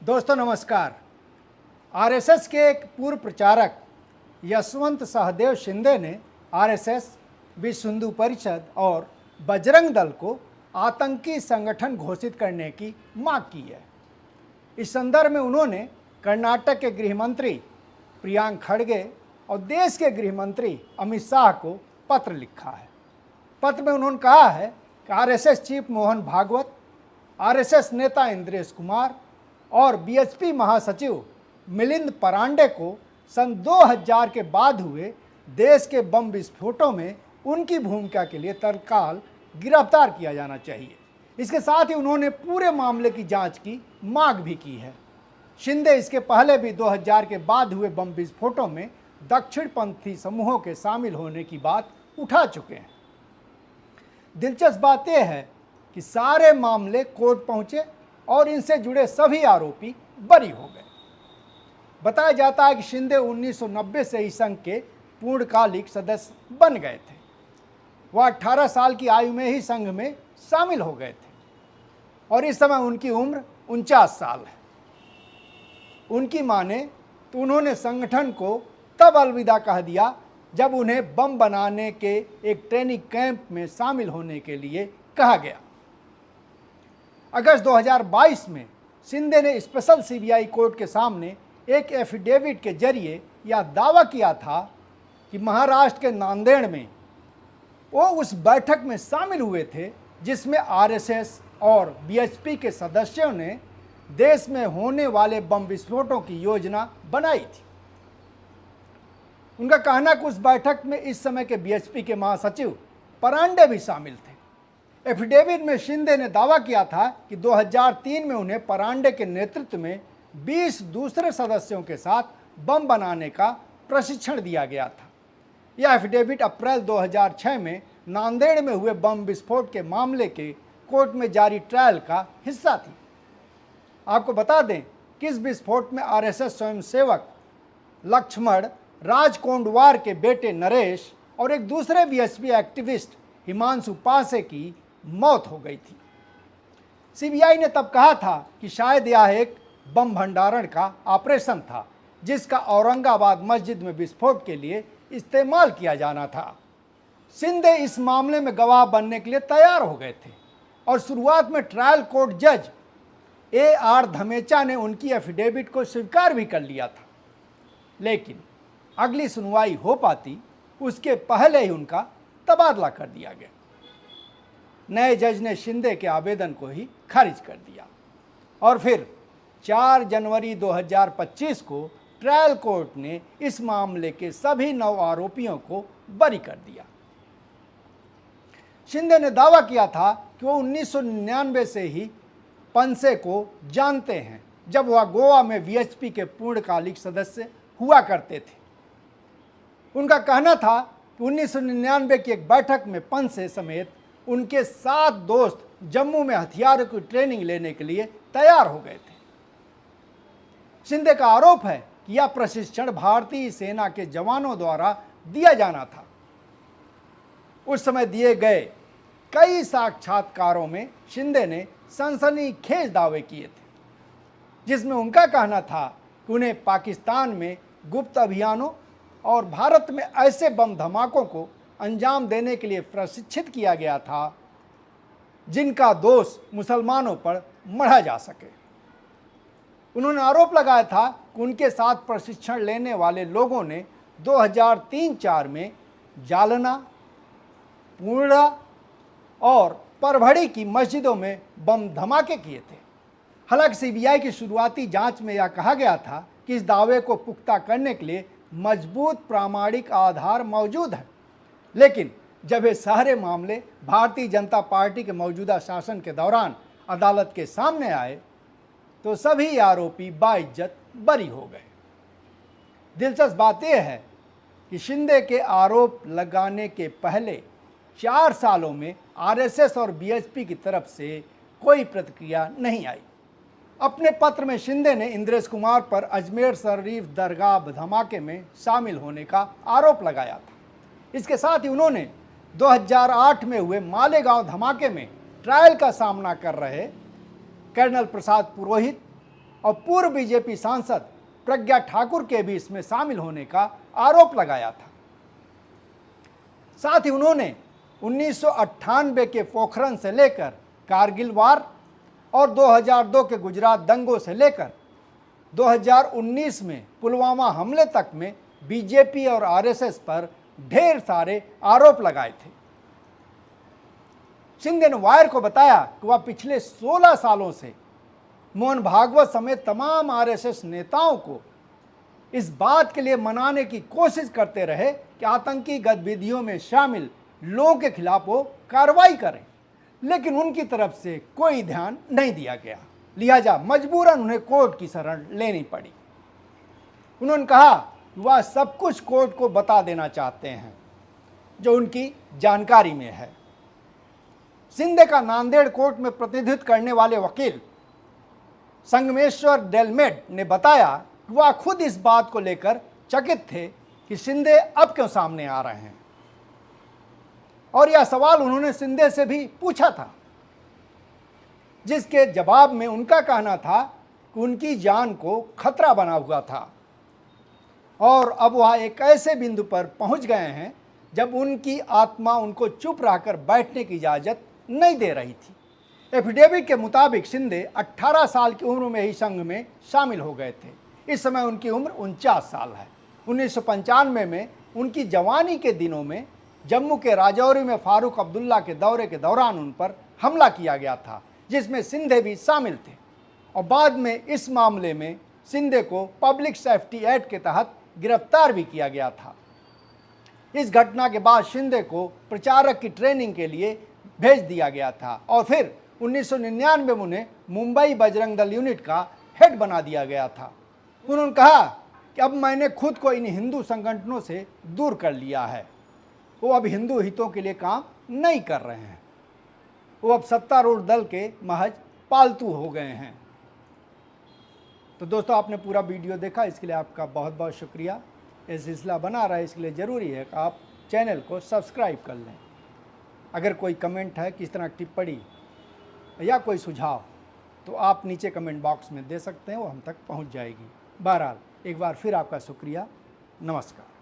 दोस्तों नमस्कार। आरएसएस के एक पूर्व प्रचारक यशवंत सहदेव शिंदे ने आरएसएस, विश्व हिंदू परिषद और बजरंग दल को आतंकी संगठन घोषित करने की मांग की है। इस संदर्भ में उन्होंने कर्नाटक के गृह मंत्री प्रियांक खड़गे और देश के गृह मंत्री अमित शाह को पत्र लिखा है। पत्र में उन्होंने कहा है कि RSS chief Mohan Bhagwat, RSS नेता इंद्रेश कुमार और बीएचपी महासचिव मिलिंद परांडे को सन 2000 के बाद हुए देश के बम विस्फोटों में उनकी भूमिका के लिए तत्काल गिरफ्तार किया जाना चाहिए। इसके साथ ही उन्होंने पूरे मामले की जांच की मांग भी की है। शिंदे इसके पहले भी 2000 के बाद हुए बम विस्फोटों में दक्षिणपंथी समूहों के शामिल होने की बात उठा चुके हैं। दिलचस्प बात यह है कि सारे मामले कोर्ट पहुंचे और इनसे जुड़े सभी आरोपी बरी हो गए। बताया जाता है कि शिंदे 1990 से इस संघ के पूर्णकालिक सदस्य बन गए थे। वह 18 साल की आयु में ही संघ में शामिल हो गए थे और इस समय उनकी उम्र 49 साल है। उनकी माने तो उन्होंने संगठन को तब अलविदा कह दिया जब उन्हें बम बनाने के एक ट्रेनिंग कैंप में शामिल होने के लिए कहा गया। अगस्त 2022 में शिंदे ने स्पेशल सीबीआई कोर्ट के सामने एक एफिडेविट के जरिए यह दावा किया था कि महाराष्ट्र के नांदेड़ में वो उस बैठक में शामिल हुए थे जिसमें आरएसएस और बीएचपी के सदस्यों ने देश में होने वाले बम विस्फोटों की योजना बनाई थी। उनका कहना कि उस बैठक में इस समय के बीएचपी के महासचिव परांडे भी शामिल थे। एफिडेविट में शिंदे ने दावा किया था कि 2003 में उन्हें परांडे के नेतृत्व में 20 दूसरे सदस्यों के साथ बम बनाने का प्रशिक्षण दिया गया था। यह एफिडेविट अप्रैल 2006 में नांदेड़ में हुए बम विस्फोट के मामले के कोर्ट में जारी ट्रायल का हिस्सा थी। आपको बता दें कि इस विस्फोट में आरएसएस स्वयंसेवक लक्ष्मण राजकोंडवार के बेटे नरेश और एक दूसरे बीएचपी एक्टिविस्ट हिमांशु पासे की मौत हो गई थी। सीबीआई ने तब कहा था कि शायद यह एक बम भंडारण का ऑपरेशन था जिसका औरंगाबाद मस्जिद में विस्फोट के लिए इस्तेमाल किया जाना था। शिंदे इस मामले में गवाह बनने के लिए तैयार हो गए थे और शुरुआत में ट्रायल कोर्ट जज AR धमेचा ने उनकी एफिडेविट को स्वीकार भी कर लिया था, लेकिन अगली सुनवाई हो पाती उसके पहले ही उनका तबादला कर दिया गया। नए जज ने शिंदे के आवेदन को ही खारिज कर दिया और फिर 4 जनवरी 2025 को ट्रायल कोर्ट ने इस मामले के सभी 9 आरोपियों को बरी कर दिया। शिंदे ने दावा किया था कि वो 1999 से ही पंसे को जानते हैं जब वह गोवा में वीएचपी के पूर्णकालिक सदस्य हुआ करते थे। उनका कहना था कि 1999 की एक बैठक में पंसे समेत उनके 7 दोस्त जम्मू में हथियारों की ट्रेनिंग लेने के लिए तैयार हो गए थे। शिंदे का आरोप है कि यह प्रशिक्षण भारतीय सेना के जवानों द्वारा दिया जाना था। उस समय दिए गए कई साक्षात्कारों में शिंदे ने सनसनीखेज दावे किए थे, जिसमें उनका कहना था कि उन्हें पाकिस्तान में गुप्त अभियानों और भारत में ऐसे बम धमाकों को अंजाम देने के लिए प्रशिक्षित किया गया था जिनका दोष मुसलमानों पर मढ़ा जा सके। उन्होंने आरोप लगाया था कि उनके साथ प्रशिक्षण लेने वाले लोगों ने 2003-04 में जालना, पूर्णा और परभड़ी की मस्जिदों में बम धमाके किए थे। हालांकि सीबीआई की शुरुआती जांच में यह कहा गया था कि इस दावे को पुख्ता करने के लिए मजबूत प्रामाणिक आधार मौजूद है, लेकिन जब ये सारे मामले भारतीय जनता पार्टी के मौजूदा शासन के दौरान अदालत के सामने आए तो सभी आरोपी बाइज्जत बरी हो गए। दिलचस्प बात यह है कि शिंदे के आरोप लगाने के पहले 4 सालों में आरएसएस और बीएचपी की तरफ से कोई प्रतिक्रिया नहीं आई। अपने पत्र में शिंदे ने इंद्रेश कुमार पर अजमेर शरीफ दरगाह धमाके में शामिल होने का आरोप लगाया था। इसके साथ ही उन्होंने 2008 में हुए मालेगांव धमाके में ट्रायल का सामना कर रहे कर्नल प्रसाद पुरोहित और पूर्व बीजेपी सांसद प्रज्ञा ठाकुर के भी इसमें शामिल होने का आरोप लगाया था। साथ ही उन्होंने 1998 के पोखरण से लेकर कारगिल वार और 2002 के गुजरात दंगों से लेकर 2019 में पुलवामा हमले तक में बीजेपी और आरएसएस पर ढेर सारे आरोप लगाए थे। शिंदे ने वायर को बताया कि वह पिछले 16 सालों से मोहन भागवत समेत तमाम आरएसएस नेताओं को इस बात के लिए मनाने की कोशिश करते रहे कि आतंकी गतिविधियों में शामिल लोगों के खिलाफ वो कार्रवाई करें, लेकिन उनकी तरफ से कोई ध्यान नहीं दिया गया। लिहाजा मजबूरन उन्हें कोर्ट की शरण लेनी पड़ी। उन्होंने कहा कि वह सब कुछ कोर्ट को बता देना चाहते हैं जो उनकी जानकारी में है। शिंदे का नांदेड़ कोर्ट में प्रतिनिधित्व करने वाले वकील संगमेश्वर डेलमेड ने बताया कि वह खुद इस बात को लेकर चकित थे कि शिंदे अब क्यों सामने आ रहे हैं, और यह सवाल उन्होंने शिंदे से भी पूछा था, जिसके जवाब में उनका कहना था कि उनकी जान को खतरा बना हुआ था और अब वह एक ऐसे बिंदु पर पहुंच गए हैं जब उनकी आत्मा उनको चुप रहकर बैठने की इजाज़त नहीं दे रही थी। एफिडेविट के मुताबिक शिंदे 18 साल की उम्र में ही संघ में शामिल हो गए थे। इस समय उनकी उम्र 49 साल है। 1995 में उनकी जवानी के दिनों में जम्मू के राजौरी में फारूक अब्दुल्ला के दौरे के दौरान उन पर हमला किया गया था, जिसमें शिंदे भी शामिल थे, और बाद में इस मामले में शिंदे को पब्लिक सेफ्टी एक्ट के तहत गिरफ्तार भी किया गया था। इस घटना के बाद शिंदे को प्रचारक की ट्रेनिंग के लिए भेज दिया गया था और फिर 1999 में उन्हें मुंबई बजरंग दल यूनिट का हेड बना दिया गया था। उन्होंने कहा कि अब मैंने खुद को इन हिंदू संगठनों से दूर कर लिया है। वो अब हिंदू हितों के लिए काम नहीं कर रहे हैं, वो अब सत्तारूढ़ दल के महज पालतू हो गए हैं। तो दोस्तों, आपने पूरा वीडियो देखा, इसके लिए आपका बहुत बहुत शुक्रिया। ये सिलसिला बना रहा है, इसके लिए ज़रूरी है कि आप चैनल को सब्सक्राइब कर लें। अगर कोई कमेंट है, किस तरह टिप्पणी या कोई सुझाव, तो आप नीचे कमेंट बॉक्स में दे सकते हैं, वो हम तक पहुंच जाएगी। बहरहाल एक बार फिर आपका शुक्रिया। नमस्कार।